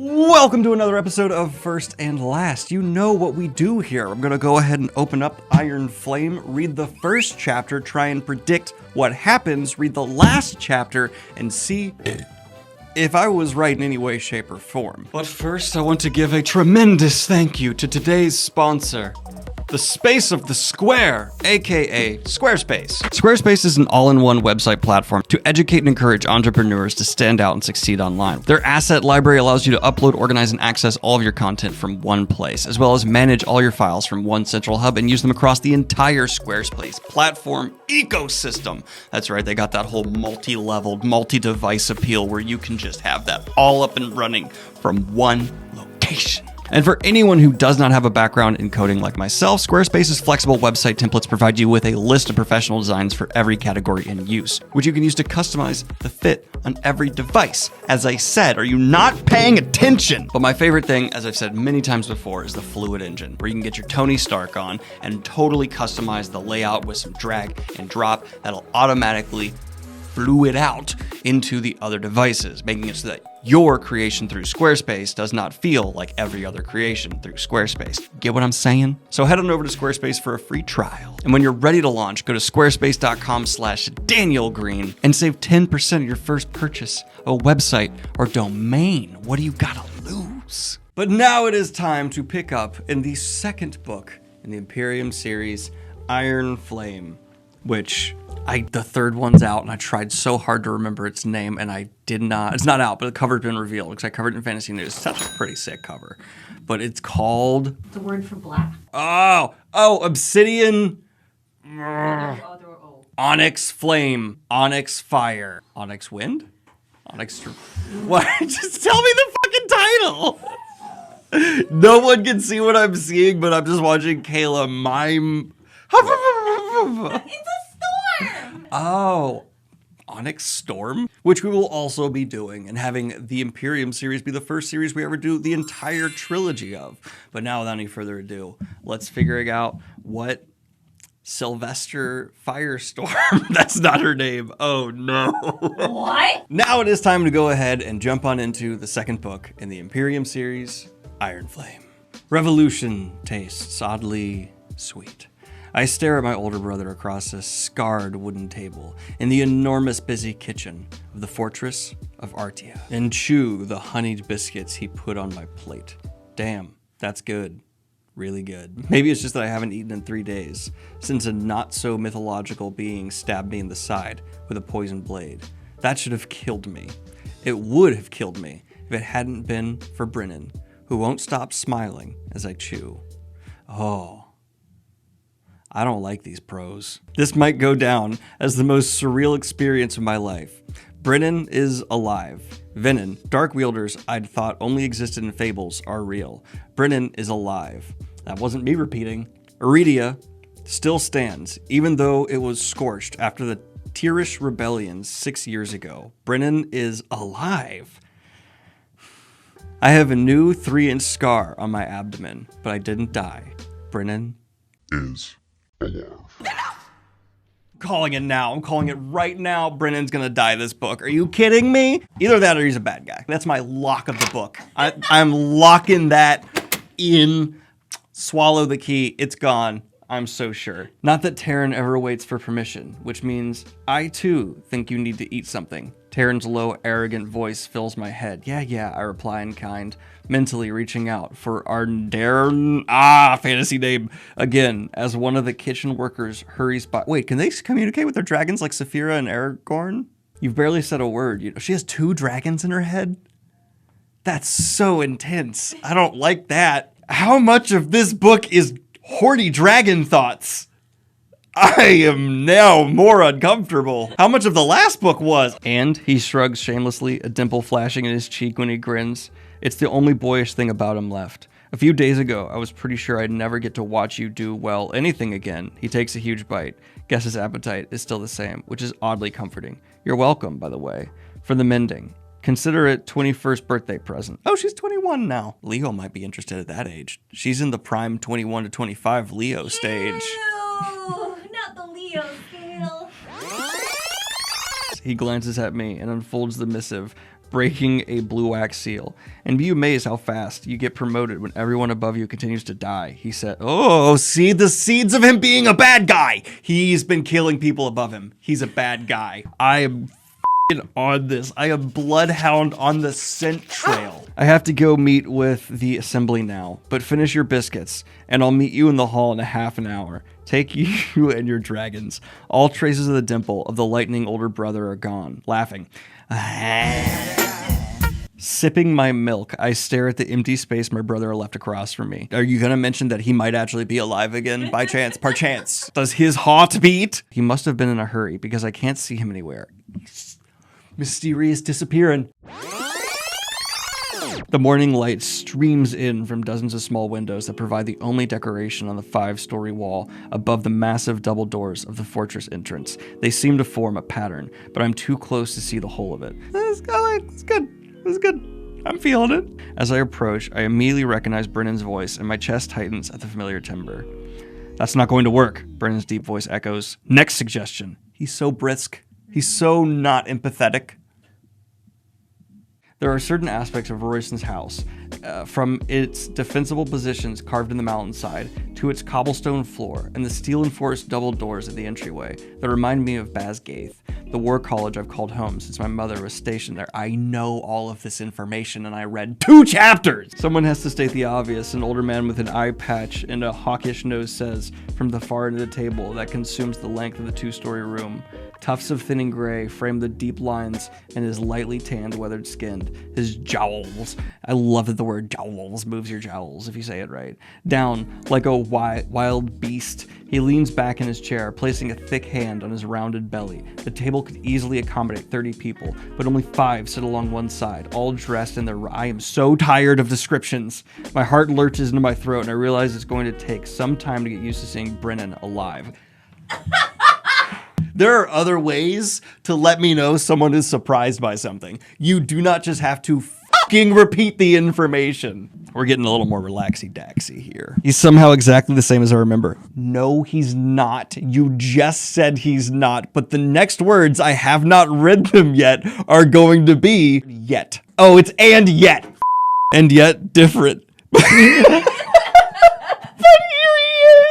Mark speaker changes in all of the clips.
Speaker 1: Welcome to another episode of First and Last. You know what we do here. I'm going to go ahead and open up Iron Flame, read the first chapter, try and predict what happens, read the last chapter, and see if I was right in any way, shape, or form. But first, I want to give a tremendous thank you to today's sponsor, the Space of the Square, aka Squarespace. Squarespace is an all-in-one website platform to educate and encourage entrepreneurs to stand out and succeed online. Their asset library allows you to upload, organize, and access all of your content from one place, as well as manage all your files from one central hub and use them across the entire Squarespace platform ecosystem. That's right, they got that whole multi-leveled, multi-device appeal where you can just have that all up and running from one location. And for anyone who does not have a background in coding like myself, Squarespace's flexible website templates provide you with a list of professional designs for every category in use, which you can use to customize the fit on every device. As I said, are you not paying attention? But my favorite thing, as I've said many times before, is the Fluid Engine, where you can get your Tony Stark on and totally customize the layout with some drag and drop that'll automatically fluid out into the other devices, making it so that your creation through Squarespace does not feel like every other creation through Squarespace. Get what I'm saying? So head on over to Squarespace for a free trial. And when you're ready to launch, go to squarespace.com/DanielGreen and save 10% of your first purchase, a website or domain. What do you gotta lose? But now it is time to pick up in the second book in the Imperium series, Iron Flame, which the third one's out, and I tried so hard to remember its name, and I did not. It's not out, but the cover's been revealed because I covered it in Fantasy News. It's such a pretty sick cover. But it's called...
Speaker 2: The word for black.
Speaker 1: Oh, Obsidian... Onyx Flame. Onyx Fire. Onyx Wind? Onyx... What? Just tell me the fucking title! No one can see what I'm seeing, but I'm just watching Kayla mime...
Speaker 2: It's a storm!
Speaker 1: Oh, Onyx Storm, which we will also be doing and having the Imperium series be the first series we ever do the entire trilogy of. But now, without any further ado, let's figure out what Sylvester Firestorm, that's not her name. Oh no.
Speaker 2: What?
Speaker 1: Now it is time to go ahead and jump on into the second book in the Imperium series, Iron Flame. Revolution tastes oddly sweet. I stare at my older brother across a scarred wooden table in the enormous busy kitchen of the fortress of Artia and chew the honeyed biscuits he put on my plate. Damn, that's good. Really good. Maybe it's just that I haven't eaten in 3 days since a not-so-mythological being stabbed me in the side with a poisoned blade. That should have killed me. It would have killed me if it hadn't been for Brennan, who won't stop smiling as I chew. Oh. I don't like these pros. This might go down as the most surreal experience of my life. Brennan is alive. Venin, dark wielders I'd thought only existed in fables, are real. Brennan is alive. That wasn't me repeating. Iridia still stands, even though it was scorched after the Tirish rebellion 6 years ago. Brennan is alive. I have a new 3-inch scar on my abdomen, but I didn't die. Brennan is alive. Calling it now. I'm calling it right now. Brennan's gonna die this book. Are you kidding me? Either that or he's a bad guy. That's my lock of the book. I'm locking that in. Swallow the key. It's gone. I'm so sure. Not that Taryn ever waits for permission, which means I too think you need to eat something. Taryn's low, arrogant voice fills my head. Yeah, I reply in kind, mentally reaching out for Arndaren, fantasy name, again, as one of the kitchen workers hurries by. Wait, can they communicate with their dragons like Saphira and Aragorn? You've barely said a word. You know, she has 2 dragons in her head? That's so intense. I don't like that. How much of this book is horny dragon thoughts? I am now more uncomfortable. How much of the last book was? And he shrugs shamelessly, a dimple flashing in his cheek when he grins. It's the only boyish thing about him left. A few days ago, I was pretty sure I'd never get to watch you do, well, anything again. He takes a huge bite. Guess his appetite is still the same, which is oddly comforting. You're welcome, by the way, for the mending. Consider it 21st birthday present. Oh, she's 21 now. Leo might be interested at that age. She's in the prime 21 to 25 Leo stage.
Speaker 2: Ew, not the Leo scale.
Speaker 1: He glances at me and unfolds the missive, breaking a blue wax seal. And be amazed how fast you get promoted when everyone above you continues to die. He said, oh, see the seeds of him being a bad guy. He's been killing people above him. He's a bad guy. I am on this. I am bloodhound on the scent trail. I have to go meet with the assembly now, but finish your biscuits, and I'll meet you in the hall in a half an hour. Take you and your dragons. All traces of the dimple of the lightning older brother are gone. Laughing. Sipping my milk, I stare at the empty space my brother left across from me. Are you going to mention that he might actually be alive again by chance, perchance? Does his heart beat? He must have been in a hurry because I can't see him anywhere. Mysterious disappearing. The morning light streams in from dozens of small windows that provide the only decoration on the 5-story wall above the massive double doors of the fortress entrance. They seem to form a pattern, but I'm too close to see the whole of it. It's good. It's good. I'm feeling it. As I approach, I immediately recognize Brennan's voice, and my chest tightens at the familiar timbre. That's not going to work, Brennan's deep voice echoes. Next suggestion. He's so brisk. He's so not empathetic. There are certain aspects of Royston's house, from its defensible positions carved in the mountainside to its cobblestone floor and the steel-enforced double doors at the entryway, that remind me of Basgaith, the war college I've called home since my mother was stationed there. I know all of this information, and I read 2 chapters! Someone has to state the obvious, an older man with an eye patch and a hawkish nose says, from the far end of the table that consumes the length of the 2-story room. Tufts of thinning gray frame the deep lines in his lightly tanned, weathered skin. His jowls, I love that the word jowls moves your jowls if you say it right, down like a wild beast. He leans back in his chair, placing a thick hand on his rounded belly. The table could easily accommodate 30 people, but only 5 sit along one side, all dressed in their... I am so tired of descriptions. My heart lurches into my throat, and I realize it's going to take some time to get used to seeing Brennan alive. There are other ways to let me know someone is surprised by something. You do not just have to fucking repeat the information. We're getting a little more relaxy-daxy here. He's somehow exactly the same as I remember. No, he's not. You just said he's not. But the next words, I have not read them yet, are going to be yet. Oh, it's and yet. And yet different. But here he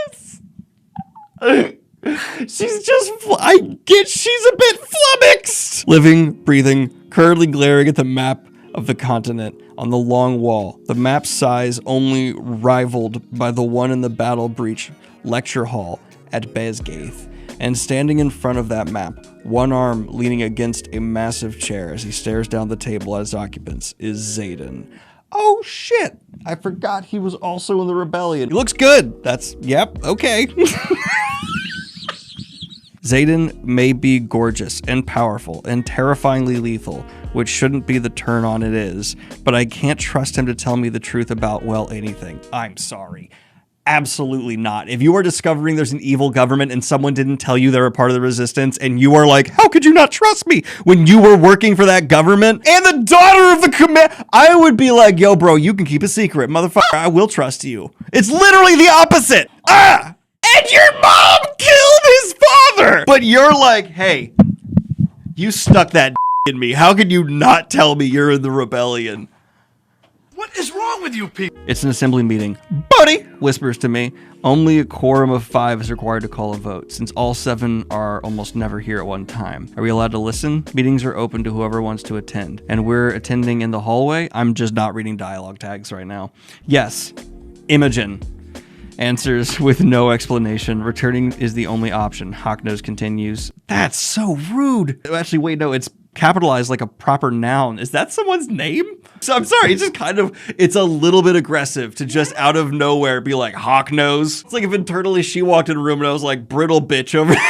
Speaker 1: is. She's a bit flummoxed. Living, breathing, currently glaring at the map of the continent on the long wall. The map's size only rivaled by the one in the Battle Breach lecture hall at Basgaith. And standing in front of that map, one arm leaning against a massive chair as he stares down the table at its occupants, is Xaden. Oh shit! I forgot he was also in the rebellion. He looks good. Yep, okay. Xaden may be gorgeous and powerful and terrifyingly lethal, which shouldn't be the turn on it is, but I can't trust him to tell me the truth about, well, anything. I'm sorry. Absolutely not. If you are discovering there's an evil government and someone didn't tell you they're a part of the resistance and you are like, how could you not trust me when you were working for that government and the daughter of the command, I would be like, yo, bro, you can keep a secret, motherfucker. I will trust you. It's literally the opposite. And your mom killed his father. But you're like, hey, you stuck that in me. How could you not tell me you're in the rebellion?
Speaker 3: What is wrong with you people?
Speaker 1: It's an assembly meeting. Buddy whispers to me. Only a quorum of 5 is required to call a vote, since all 7 are almost never here at one time. Are we allowed to listen? Meetings are open to whoever wants to attend. And we're attending in the hallway? I'm just not reading dialogue tags right now. Yes, Imogen answers with no explanation. Returning is the only option. Hawknose continues. That's so rude. Actually, wait, no, it's capitalized like a proper noun. Is that someone's name? So I'm sorry, it's just it's a little bit aggressive to just out of nowhere be like Hawknose. It's like if internally she walked in a room and I was like, brittle bitch over there.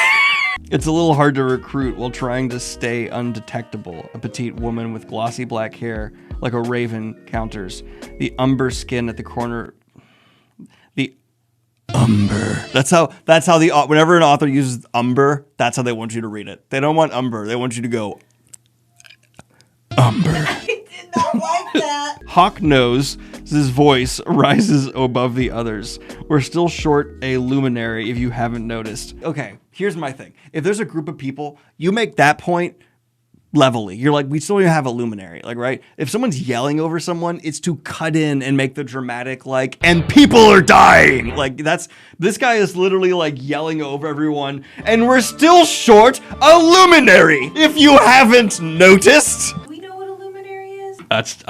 Speaker 1: It's a little hard to recruit while trying to stay undetectable. A petite woman with glossy black hair, like a raven, counters. The umber skin at the corner. Umber. That's how whenever an author uses umber, that's how they want you to read it. They don't want umber. They want you to go umber.
Speaker 2: I did not like that.
Speaker 1: Hawknose's voice rises above the others. We're still short a luminary if you haven't noticed. Okay, here's my thing. If there's a group of people, you make that point levelly. You're like, we still don't even have a luminary, like, right? If someone's yelling over someone, it's to cut in and make the dramatic, like, and people are dying. Like, this guy is literally like yelling over everyone, and we're still short a luminary, if you haven't noticed.
Speaker 2: Do we know what a luminary is?
Speaker 1: That's,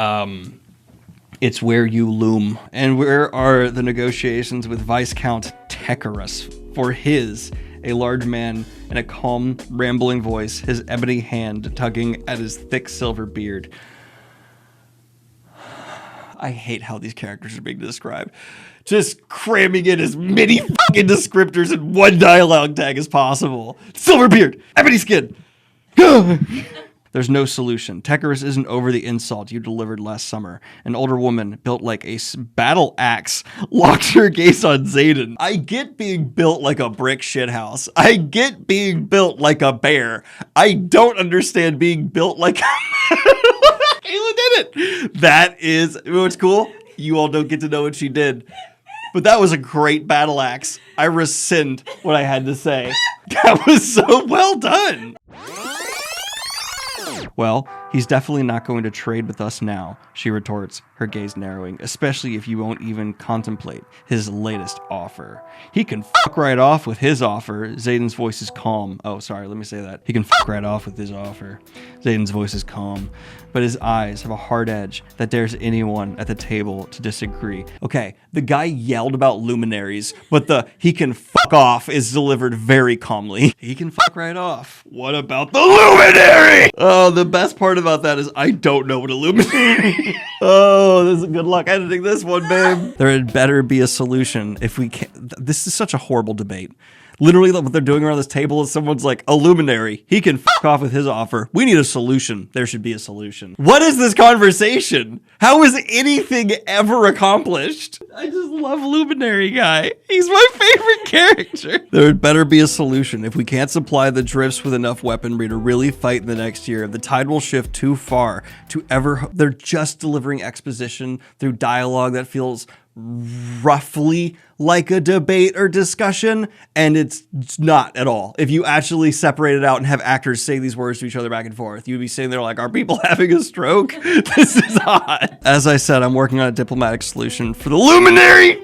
Speaker 1: it's where you loom. And where are the negotiations with Viscount Tecarus for his, a large man in a calm, rambling voice, his ebony hand tugging at his thick silver beard. I hate how these characters are being described. Just cramming in as many fucking descriptors in one dialogue tag as possible. Silver beard, ebony skin. There's no solution. Tecarus isn't over the insult you delivered last summer. An older woman built like a battle axe locked her gaze on Xaden. I get being built like a brick shithouse. I get being built like a bear. I don't understand being built like Kayla did it. That is, you know what's cool? You all don't get to know what she did. But that was a great battle axe. I rescind what I had to say. That was so well done. Well, he's definitely not going to trade with us now, she retorts, her gaze narrowing, especially if you won't even contemplate his latest offer. He can fuck right off with his offer. Xaden's voice is calm. Oh, sorry, let me say that. He can fuck right off with his offer. Xaden's voice is calm, but his eyes have a hard edge that dares anyone at the table to disagree. Okay, the guy yelled about luminaries, but the he can fuck off is delivered very calmly. He can fuck right off. What about the luminary? Oh, the best part about that is I don't know what a luminary. Oh, this is good luck editing this one, babe. There had better be a solution if we can. This is such a horrible debate. Literally, what they're doing around this table is someone's like, a luminary. He can fuck off with his offer. We need a solution. There should be a solution. What is this conversation? How is anything ever accomplished? I just love Luminary Guy. He's my favorite character. There had better be a solution. If we can't supply the drifts with enough weaponry to really fight in the next year, the tide will shift too far to ever. They're just delivering exposition through dialogue that feels roughly like a debate or discussion, and it's not at all. If you actually separate it out and have actors say these words to each other back and forth, you'd be sitting there like, are people having a stroke? This is odd. As I said, I'm working on a diplomatic solution for the luminary.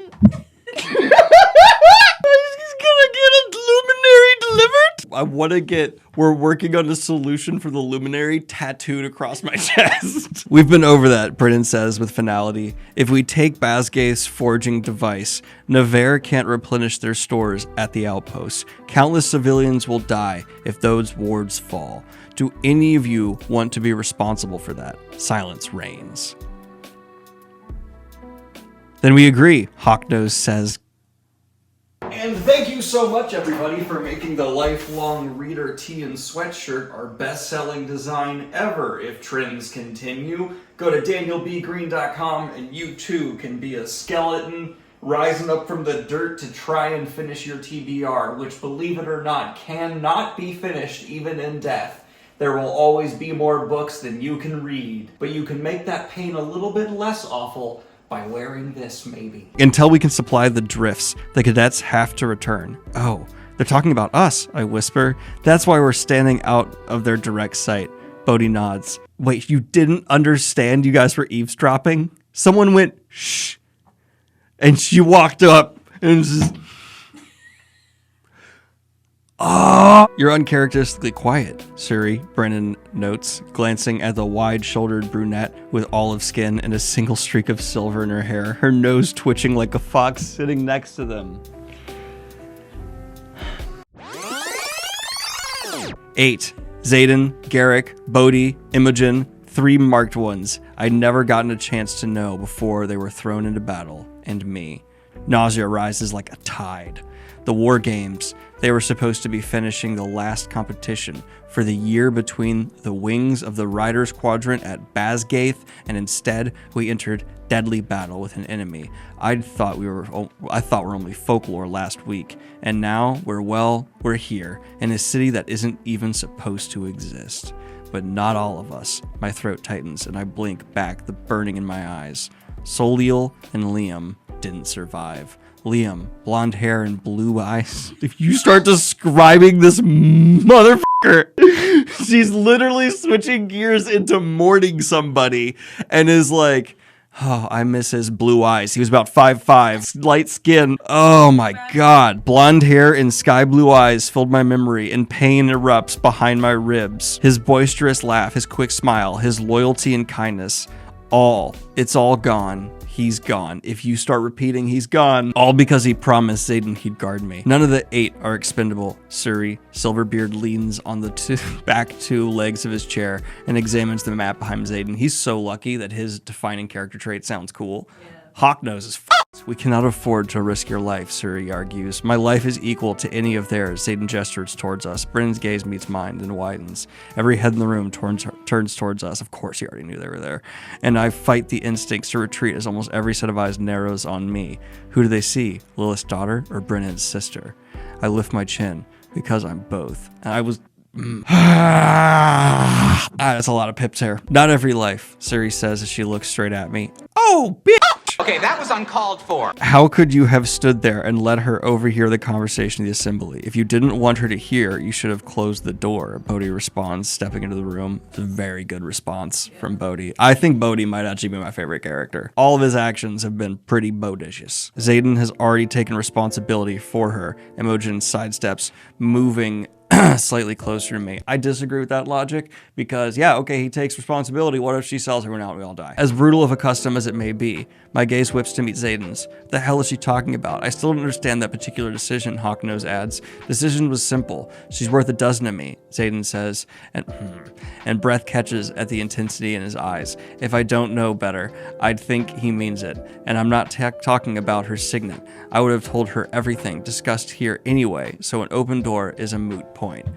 Speaker 1: We're working on a solution for the luminary tattooed across my chest. We've been over that, Britton says with finality. If we take Basgaith's forging device, Navarre can't replenish their stores at the outpost. Countless civilians will die if those wards fall. Do any of you want to be responsible for that? Silence reigns. Then we agree, Hawknose says. And thank you so much, everybody, for making the lifelong reader tee and sweatshirt our best-selling design ever. If trends continue, go to danielbgreen.com and you too can be a skeleton rising up from the dirt to try and finish your TBR, which, believe it or not, cannot be finished even in death. There will always be more books than you can read, but you can make that pain a little bit less awful by wearing this, maybe. Until we can supply the drifts, the cadets have to return. Oh, they're talking about us, I whisper. That's why we're standing out of their direct sight. Bodhi nods. Wait, you didn't understand you guys were eavesdropping? Someone went, shh. And she walked up and just... Oh, you're uncharacteristically quiet, Suri, Brennan notes, glancing at the wide-shouldered brunette with olive skin and a single streak of silver in her hair, her nose twitching like a fox sitting next to them. 8. Xaden, Garrick, Bodhi, Imogen, 3 marked ones I'd never gotten a chance to know before they were thrown into battle, and me. Nausea rises like a tide. The War Games, they were supposed to be finishing the last competition for the year between the wings of the Riders Quadrant at Basgaith, and instead we entered deadly battle with an enemy I thought were only folklore last week, and now we're here in a city that isn't even supposed to exist. But not all of us. My throat tightens and I blink back, the burning in my eyes. Soliel and Liam didn't survive. Liam, blonde hair and blue eyes. If you start describing this motherfucker She's literally switching gears into mourning somebody and is like, oh, I miss his blue eyes. He was about 5'5", light skin. Oh my God. Blonde hair and sky blue eyes filled my memory, and pain erupts behind my ribs. His boisterous laugh, his quick smile, his loyalty and kindness. It's all gone. He's gone. If you start repeating, he's gone. All because he promised Xaden he'd guard me. None of the 8 are expendable. Suri, Silverbeard leans on the back 2 legs of his chair and examines the map behind Xaden. He's so lucky that his defining character trait sounds cool. Hawknose is f***ed. We cannot afford to risk your life, Suri argues. My life is equal to any of theirs. Xaden gestures towards us. Brennan's gaze meets mine and widens. Every head in the room turns towards us. Of course he already knew they were there. And I fight the instincts to retreat as almost every set of eyes narrows on me. Who do they see? Lilith's daughter or Brennan's sister? I lift my chin because I'm both. And I was... that's a lot of pips hair. Not every life, Suri says as she looks straight at me. Oh, bitch!
Speaker 4: Okay, that was uncalled for.
Speaker 1: How could you have stood there and let her overhear the conversation of the assembly? If you didn't want her to hear, you should have closed the door, Bodhi responds, stepping into the room. It's a very good response from Bodhi. I think Bodhi might actually be my favorite character. All of his actions have been pretty bodicious. Xaden has already taken responsibility for her. Imogen sidesteps, moving slightly closer to me. I disagree with that logic because, yeah, okay, he takes responsibility. What if she sells everyone out and we all die? As brutal of a custom as it may be, my gaze whips to meet Xaden's. The hell is she talking about? I still don't understand that particular decision, Hawknose adds. Decision was simple. She's worth a dozen of me, Xaden says, and breath catches at the intensity in his eyes. If I don't know better, I'd think he means it. And I'm not talking about her signet. I would have told her everything discussed here anyway, so an open door is a moot point.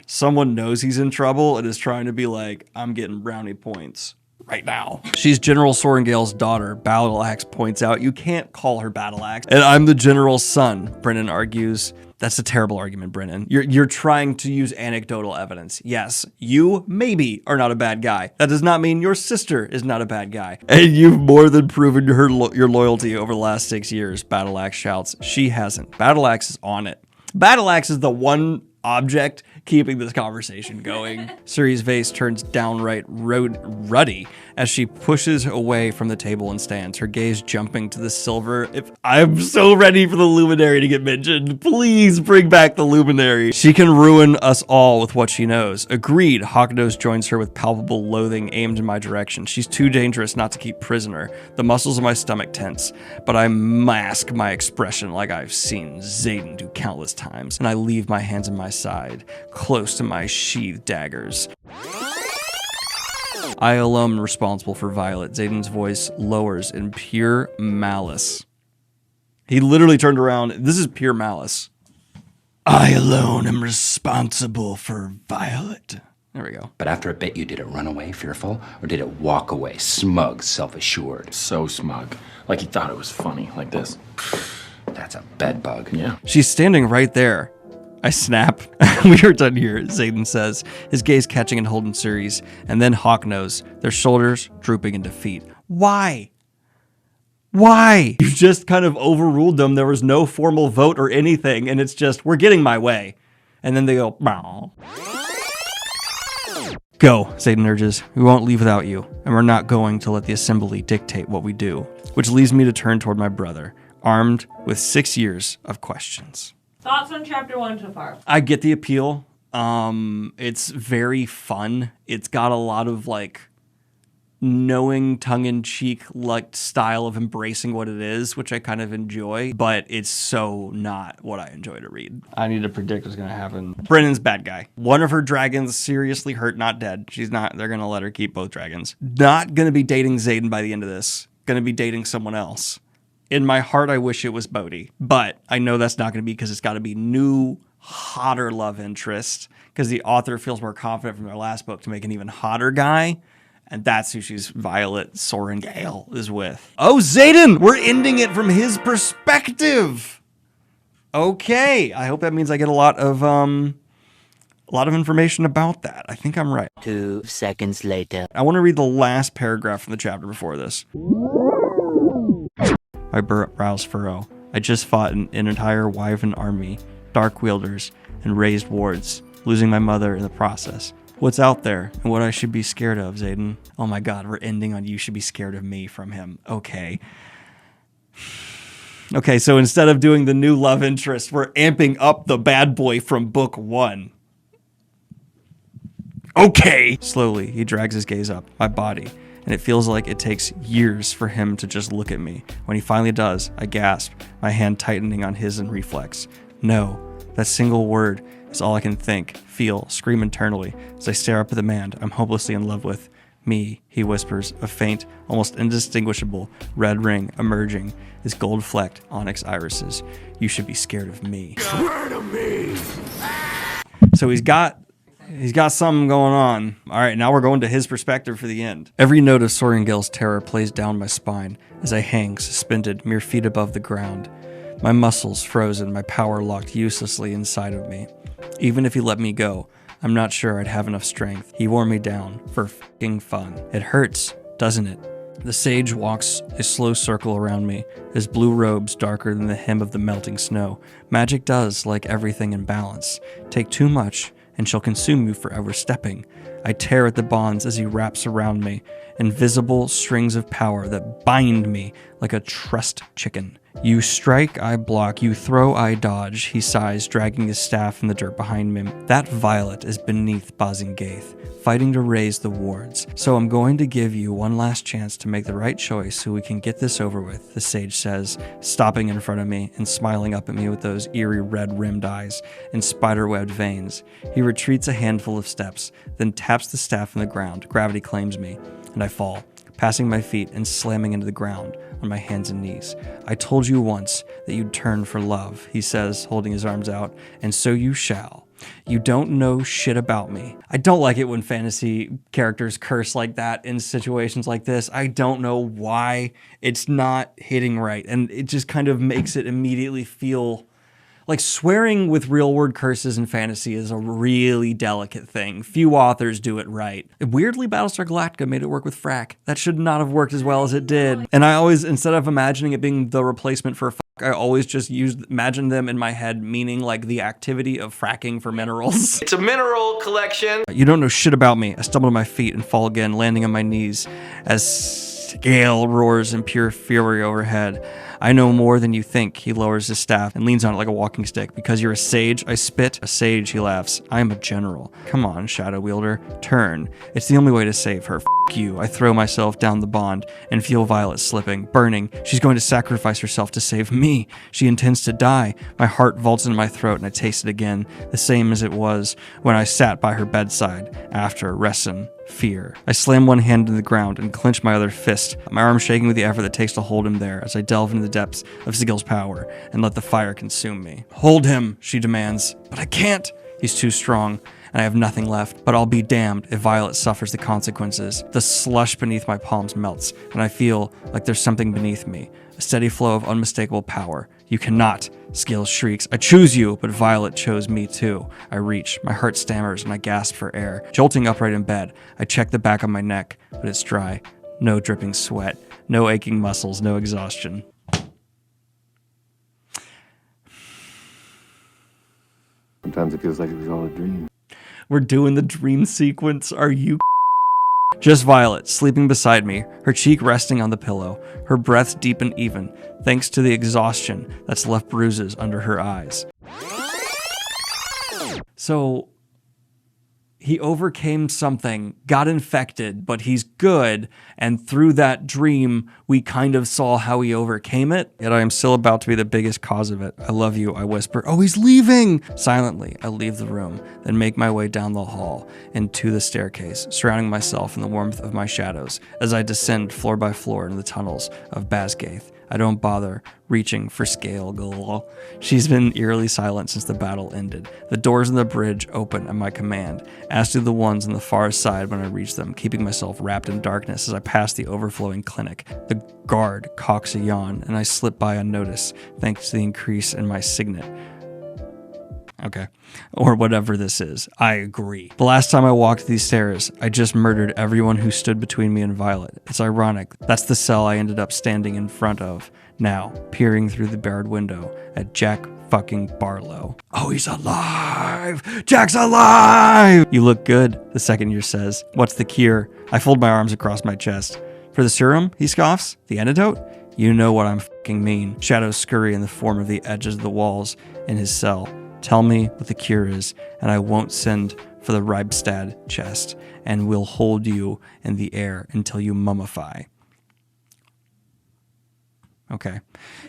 Speaker 1: Someone knows he's in trouble and is trying to be like, I'm getting brownie points right now. She's General Sorrengail's daughter, Battle Axe points out. You can't call her Battle Axe. And I'm the general's son, Brennan argues. That's a terrible argument, Brennan. You're trying to use anecdotal evidence. Yes, you maybe are not a bad guy. That does not mean your sister is not a bad guy. And you've more than proven your loyalty over the last 6 years, Battle Axe shouts. She hasn't. Battle Axe is on it. Battle Axe is the one object keeping this conversation going. Suri's face turns downright ruddy as she pushes away from the table and stands, her gaze jumping to the silver. I'm so ready for the Luminary to get mentioned. Please bring back the Luminary. She can ruin us all with what she knows. Agreed. Hawknose joins her with palpable loathing aimed in my direction. She's too dangerous not to keep prisoner. The muscles of my stomach tense, but I mask my expression like I've seen Xaden do countless times, and I leave my hands in my side, close to my sheathed daggers. I alone am responsible for Violet. Xaden's voice lowers in pure malice. He literally turned around. This is pure malice. I alone am responsible for Violet. There we go.
Speaker 4: But after a bit, you did it run away, fearful, or did it walk away, smug, self-assured?
Speaker 5: So smug. Like he thought it was funny, like this.
Speaker 4: That's a bedbug.
Speaker 5: Yeah.
Speaker 1: She's standing right there. I snap. We are done here, Xaden says, his gaze catching and holding Suri's, and then Hawknose, their shoulders drooping in defeat. Why? Why? You just kind of overruled them. There was no formal vote or anything, and it's just, we're getting my way. And then they go, Bow. Go, Xaden urges. We won't leave without you, and we're not going to let the assembly dictate what we do. Which leads me to turn toward my brother, armed with 6 years of questions.
Speaker 2: Thoughts on chapter 1 so far?
Speaker 1: I get the appeal. It's very fun. It's got a lot of like knowing tongue-in-cheek like style of embracing what it is, which I kind of enjoy, but it's so not what I enjoy to read. I need to predict what's gonna happen. Brennan's bad guy. One of her dragons seriously hurt, not dead. They're gonna let her keep both dragons. Not gonna be dating Xaden by the end of this. Gonna be dating someone else. In my heart, I wish it was Bodhi, but I know that's not going to be because it's got to be new, hotter love interest because the author feels more confident from their last book to make an even hotter guy, and that's who she's Violet Sorrengail is with. Oh, Xaden! We're ending it from his perspective. Okay, I hope that means I get a lot of information about that. I think I'm right.
Speaker 6: 2 seconds later.
Speaker 1: I want to read the last paragraph from the chapter before this. My brows furrow. I just fought an entire wyvern army, dark wielders, and raised wards. losing my mother in the process. What's out there and what I should be scared of, Xaden? Oh my God, we're ending on you should be scared of me from him. Okay. Okay, so instead of doing the new love interest, we're amping up the bad boy from book 1. Okay. Slowly, he drags his gaze up my body, and it feels like it takes years for him to just look at me. When he finally does, I gasp, my hand tightening on his in reflex. No, that single word is all I can think, feel, scream internally as I stare up at the man I'm hopelessly in love with. Me, he whispers, a faint, almost indistinguishable red ring emerging, his gold-flecked onyx irises. You should be scared of me.
Speaker 3: Swear to me!
Speaker 1: So he's got something going on. All right, now we're going to his perspective for the end. Every note of Sorrengail's terror plays down my spine as I hang suspended mere feet above the ground. My muscles frozen, my power locked uselessly inside of me. Even if he let me go, I'm not sure I'd have enough strength. He wore me down for f***ing fun. It hurts, doesn't it? The sage walks a slow circle around me, his blue robes darker than the hem of the melting snow. Magic does, like everything in balance, take too much and shall consume you forever stepping. I tear at the bonds as he wraps around me, invisible strings of power that bind me like a trussed chicken. You strike, I block. You throw, I dodge. He sighs, dragging his staff in the dirt behind him. That Violet is beneath Bazingaith, fighting to raise the wards. So I'm going to give you one last chance to make the right choice so we can get this over with, the sage says, stopping in front of me and smiling up at me with those eerie red-rimmed eyes and spider-webbed veins. He retreats a handful of steps, then taps the staff in the ground. Gravity claims me, and I fall, passing my feet and slamming into the ground on my hands and knees. I told you once that you'd turn for love, he says, holding his arms out, and so you shall. You don't know shit about me. I don't like it when fantasy characters curse like that in situations like this. I don't know why it's not hitting right, and it just kind of makes it immediately feel like swearing with real word curses in fantasy is a really delicate thing. Few authors do it right. Weirdly, Battlestar Galactica made it work with frack. That should not have worked as well as it did. And I always, instead of imagining it being the replacement for fuck, I always just imagine them in my head meaning like the activity of fracking for minerals.
Speaker 7: It's a mineral collection.
Speaker 1: You don't know shit about me. I stumble to my feet and fall again, landing on my knees as gale roars in pure fury overhead. I know more than you think. He lowers his staff and leans on it like a walking stick. Because you're a sage, I spit. A sage, he laughs. I am a general. Come on, Shadow Wielder. Turn. It's the only way to save her. F you. I throw myself down the bond and feel Violet slipping, burning. She's going to sacrifice herself to save me. She intends to die. My heart vaults into my throat and I taste it again, the same as it was when I sat by her bedside after Resson. Fear. I slam one hand into the ground and clench my other fist, my arm shaking with the effort that takes to hold him there as I delve into the depths of Sigil's power and let the fire consume me. Hold him, she demands. But I can't. He's too strong, and I have nothing left. But I'll be damned if Violet suffers the consequences. The slush beneath my palms melts, and I feel like there's something beneath me. A steady flow of unmistakable power. You cannot. Sigil shrieks. I choose you, but Violet chose me too. I reach. My heart stammers and I gasp for air. Jolting upright in bed, I check the back of my neck, but it's dry. No dripping sweat. No aching muscles. No exhaustion.
Speaker 8: Sometimes it feels like it was all a dream.
Speaker 1: We're doing the dream sequence. Are you Just Violet, sleeping beside me, her cheek resting on the pillow, her breath deep and even, thanks to the exhaustion that's left bruises under her eyes. So, he overcame something, got infected, but he's good, and through that dream, we kind of saw how he overcame it, yet I am still about to be the biggest cause of it. I love you, I whisper. Oh, he's leaving! Silently, I leave the room, then make my way down the hall and to the staircase, surrounding myself in the warmth of my shadows as I descend floor by floor into the tunnels of Bazingaith. I don't bother reaching for Sorrengail. She's been eerily silent since the battle ended. The doors in the bridge open at my command, as do the ones on the far side when I reach them, keeping myself wrapped in darkness as I pass the overflowing clinic. The guard cocks a yawn, and I slip by unnoticed, thanks to the increase in my signet. Okay. Or whatever this is. I agree. The last time I walked these stairs, I just murdered everyone who stood between me and Violet. It's ironic. That's the cell I ended up standing in front of. Now, peering through the barred window at Jack fucking Barlow. Oh, he's alive! Jack's alive! You look good, the second year says. What's the cure? I fold my arms across my chest. For the serum, he scoffs. The antidote? You know what I'm fucking mean. Shadows scurry in the form of the edges of the walls in his cell. Tell me what the cure is, and I won't send for the Ribstad chest, and we'll hold you in the air until you mummify. Okay.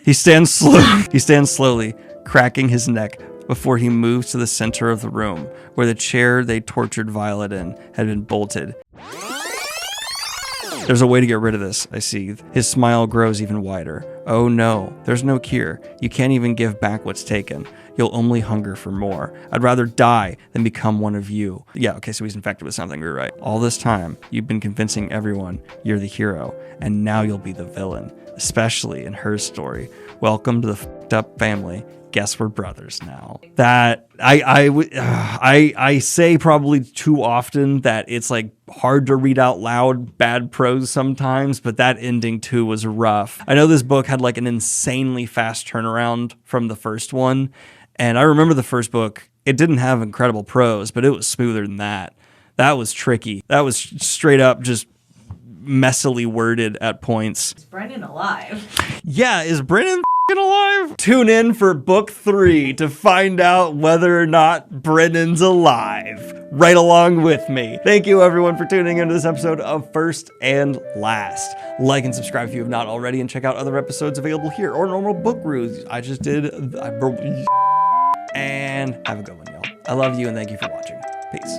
Speaker 1: He stands slowly, cracking his neck before he moves to the center of the room, where the chair they tortured Violet in had been bolted. There's a way to get rid of this, I seethe. His smile grows even wider. Oh no, there's no cure. You can't even give back what's taken. You'll only hunger for more. I'd rather die than become one of you. Yeah, okay, so he's infected with something, we're right. All this time, you've been convincing everyone you're the hero, and now you'll be the villain, especially in her story. Welcome to the fucked up family. Guess we're brothers now. That I say probably too often that it's like hard to read out loud bad prose sometimes, but that ending too was rough. I know this book had like an insanely fast turnaround from the first one, and I remember the first book, it didn't have incredible prose, but it was smoother than that. That was tricky. That was straight up just messily worded at points.
Speaker 2: Is Brennan alive?
Speaker 1: Yeah, is Brennan alive? Tune in for book 3 to find out whether or not Brennan's alive. Right along with me. Thank you everyone for tuning into this episode of First and Last. Like and subscribe if you have not already, and check out other episodes available here or normal book reviews. I just did. And have a good one, y'all. I love you and thank you for watching. Peace.